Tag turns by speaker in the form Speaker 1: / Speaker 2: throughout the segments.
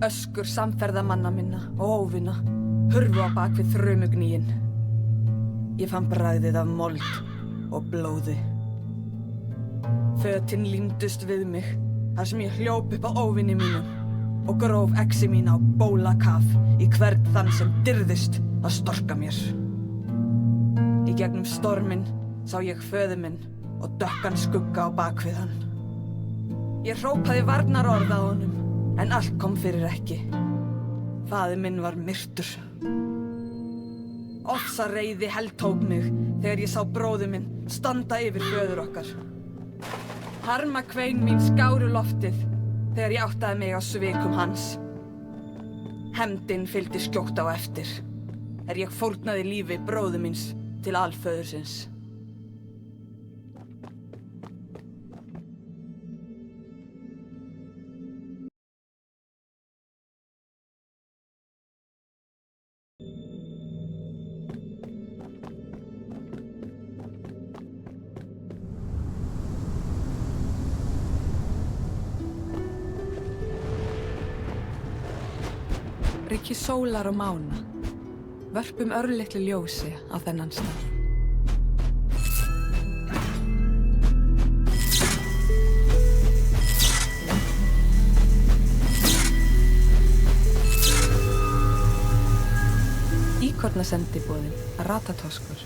Speaker 1: Öskur samferðamanna minna og óvina hurfu á bak við þrumugnýin. Ég fann bragðið af mold og blóði. Fötin límdust við mig þar sem ég hljóp upp á óvini mínum og gróf exi mína á bólakaf í hvern þann sem dirðist að storka mér. Í gegnum storminn sá ég föður minn og dökkan skugga á bak við hann. Ég hrópaði varnarorð að honum, en allt kom fyrir ekki. Faðir minn var myrtur. Ofsareiði heltók mig þegar ég sá bróður minn standa yfir föður okkar. Harmakvein mín skáru loftið þegar ég áttaði mig á svikum hans. Hefndin fylgdi skjótt á eftir, ég fórnaði lífi bróður míns til alföðursins. Ríki sólar og mána, vörpum örlitlu ljósi á þennan stað. Íkornasendiboðinn, Ratatoskur.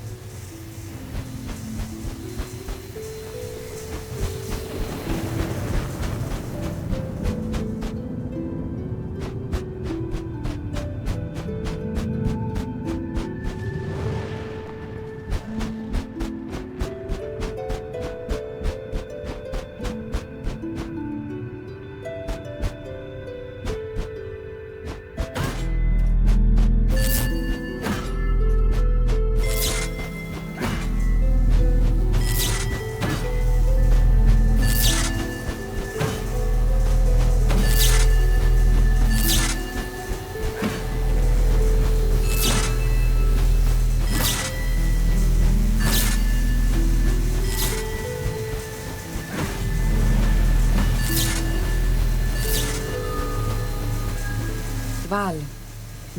Speaker 1: Dvalinn,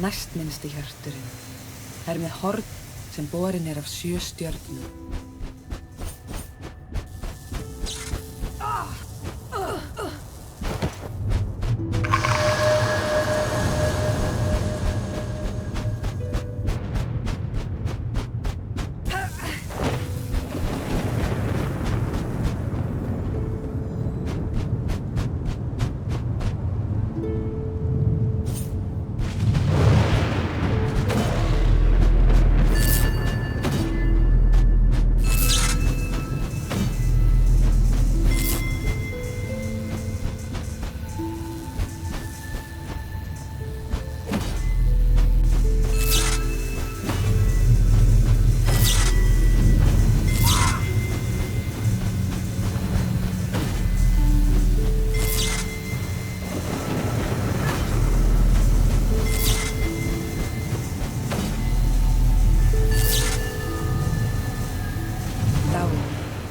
Speaker 1: næstminnsti hjörturinn, með horn sem borinn af 7 stjörnum.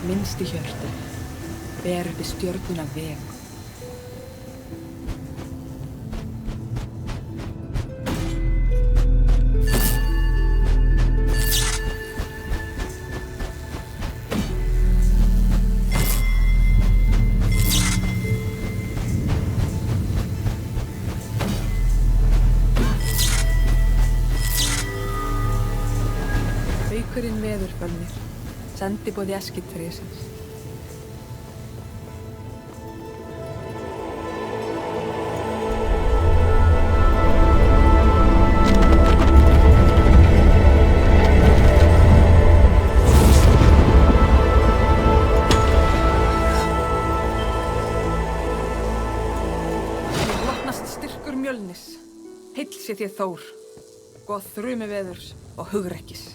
Speaker 1: Minnsti hjörtur, ber uppi stjörnuna veg. Haukurinn veðurfölnir, sendiboði Eskifrýsins. Ég lotnast styrkur Mjölnis, heill sé þér Þór, góð þrumuveðurs og hugrekkis.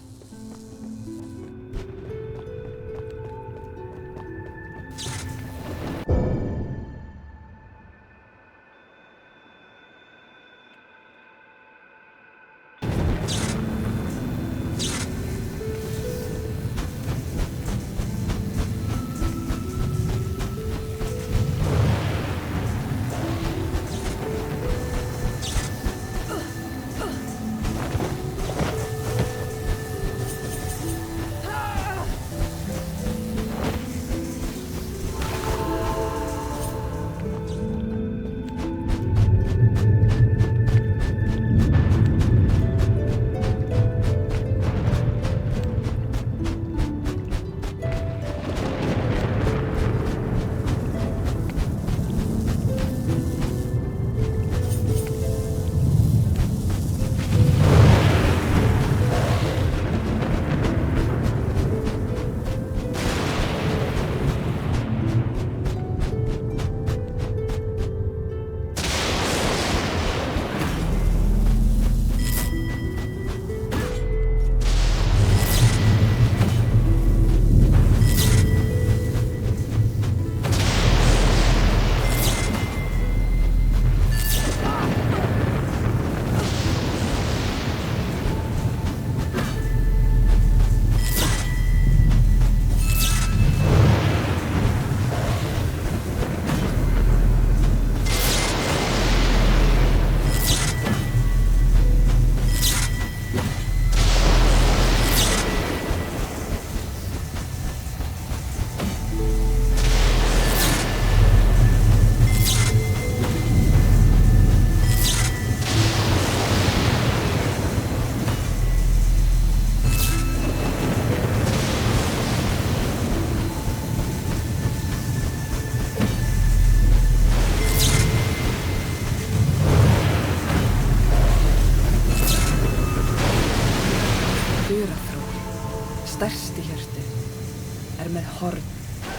Speaker 1: með horn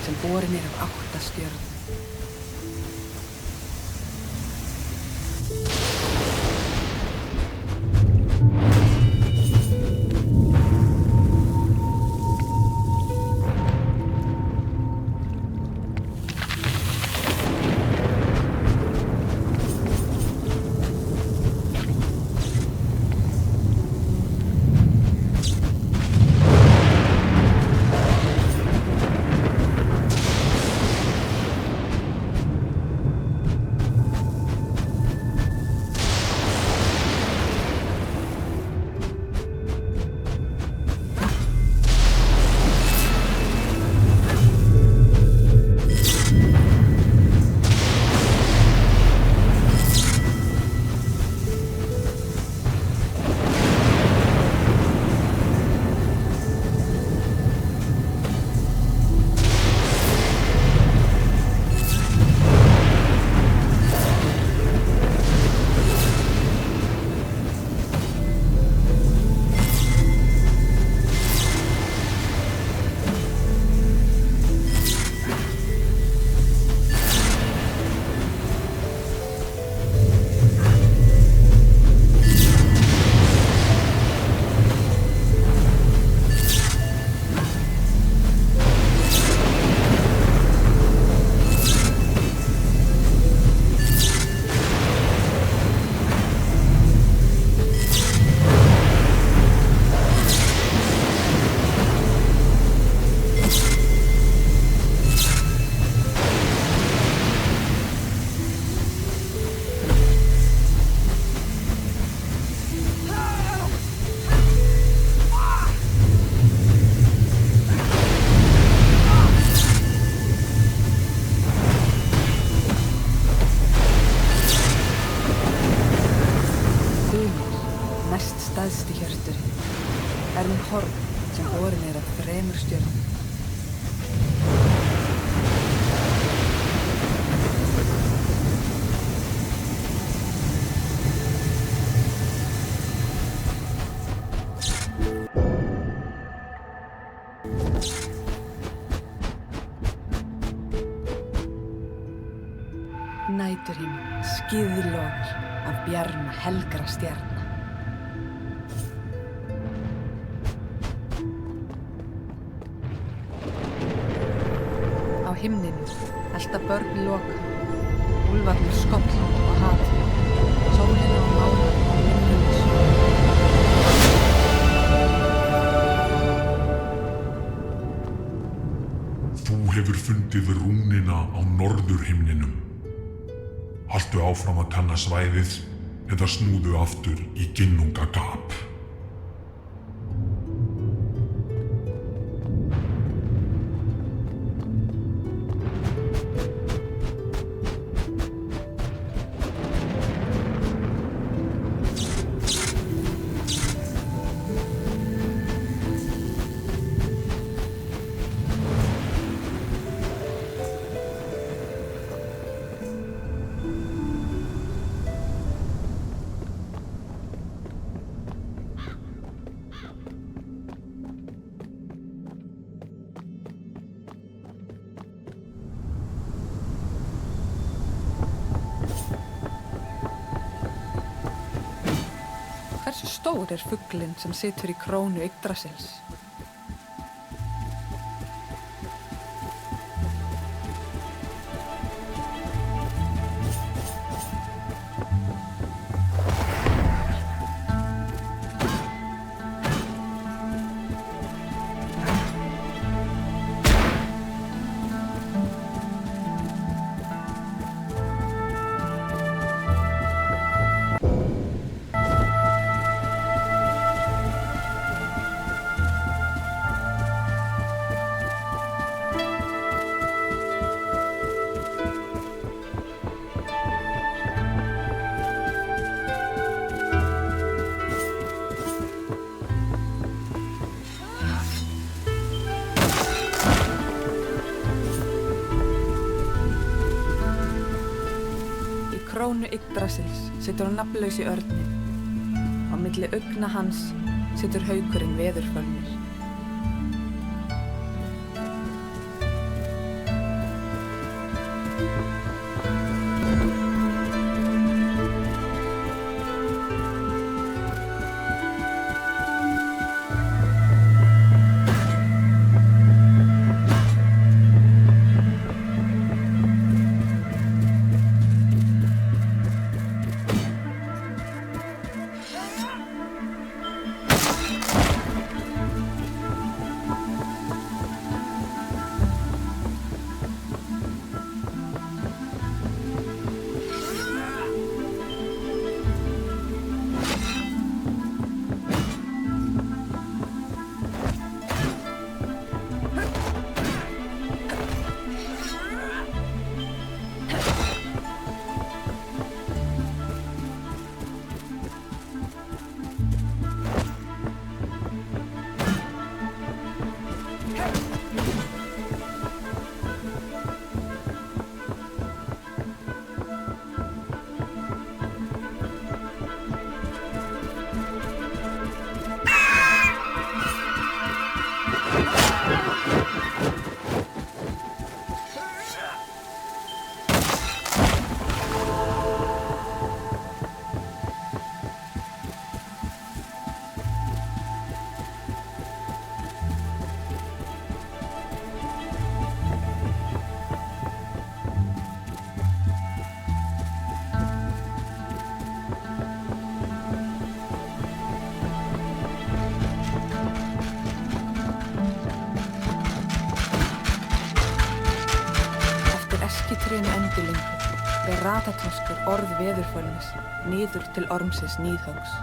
Speaker 1: sem borin af 8 stjörnum. Stærsti hjörturinn með horn sem borin af 3 stjörnum. Næturhiminn skíðlogar af bjarma helgra stjarna. Á himninum elta börn loka, úlfarnir skoll og hati, sólina og mánan á himnum.
Speaker 2: Þú hefur fundið rúnina á norðurhimninum. Haltu áfram að kanna svæðið eða snúðu aftur í Ginnungagap.
Speaker 1: Hversu stór fuglinn sem situr í krónu Yggdrasils? Krónu Yggdrasils situr á nafnlausi örninn. Á milli augna hans situr haukurinn Veðurfölnir. Eskitrénu endurlingu er Ratatoskur orð veðurfölnis niður til ormsins níðhögs.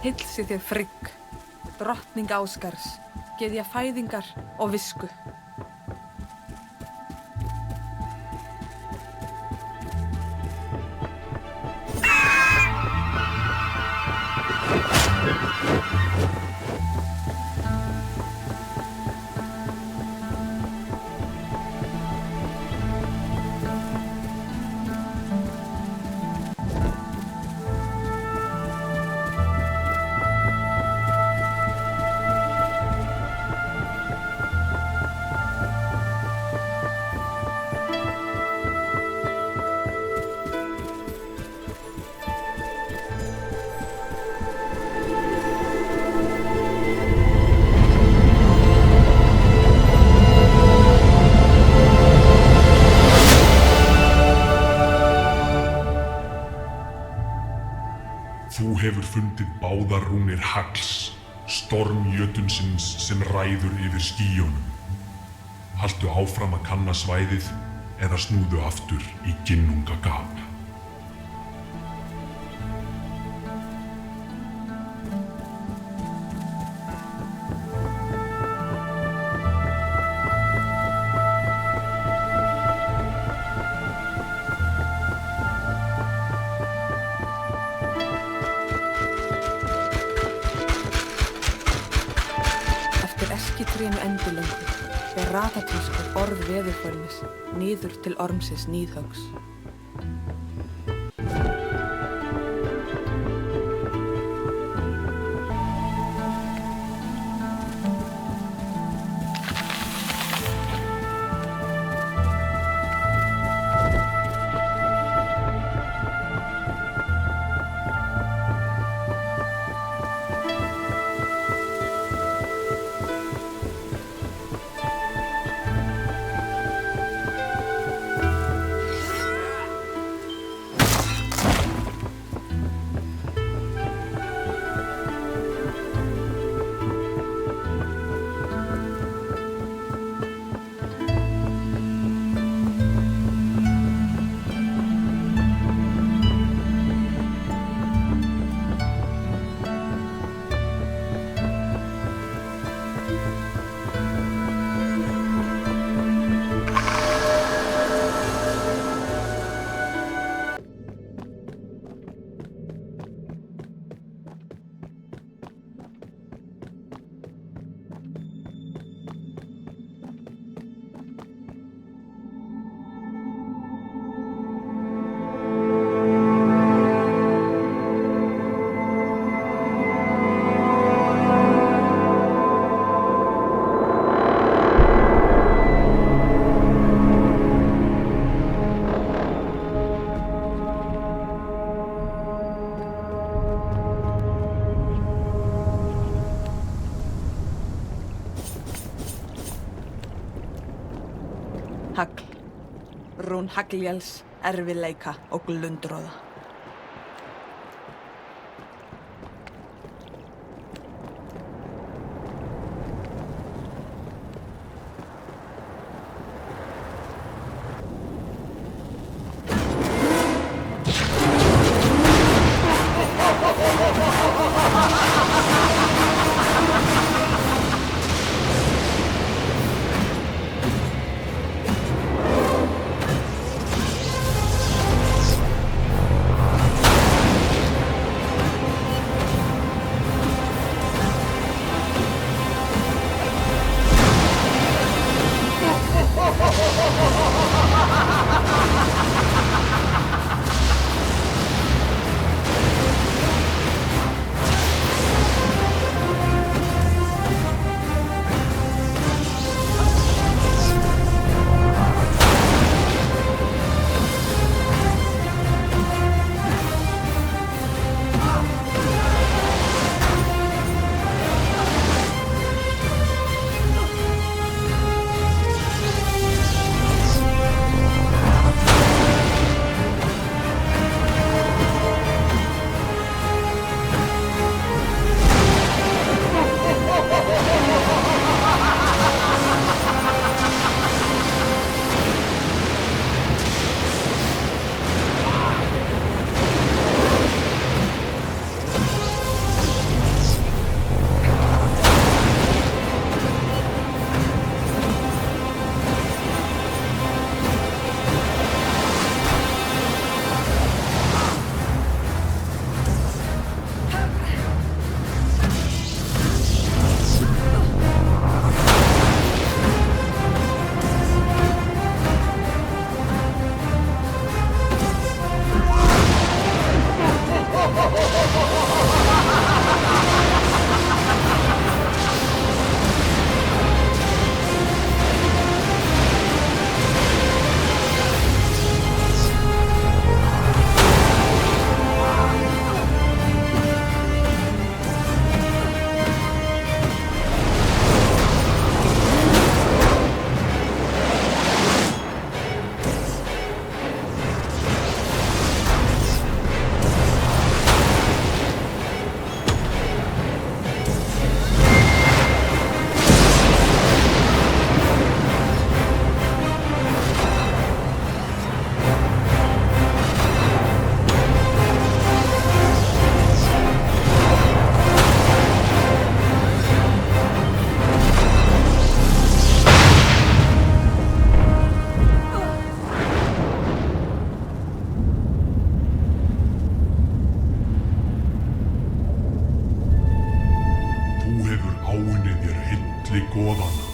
Speaker 1: Heilsi þér Frigg, drottning Ásgarðs, gyðja fæðingar og visku.
Speaker 2: Þú hefur fundið báðar rúnir Hagls, stormjötunsins sem ræður yfir skýjunum. Haltu áfram að kanna svæðið eða snúðu aftur í Ginnungagap.
Speaker 1: Trénu endilöngu ber Ratatuskur orð veðurfölnis niður til ormsins níðhöggs. Hagl, rún Hagljels, erfiðleika og glundroða.
Speaker 2: milli goðanna.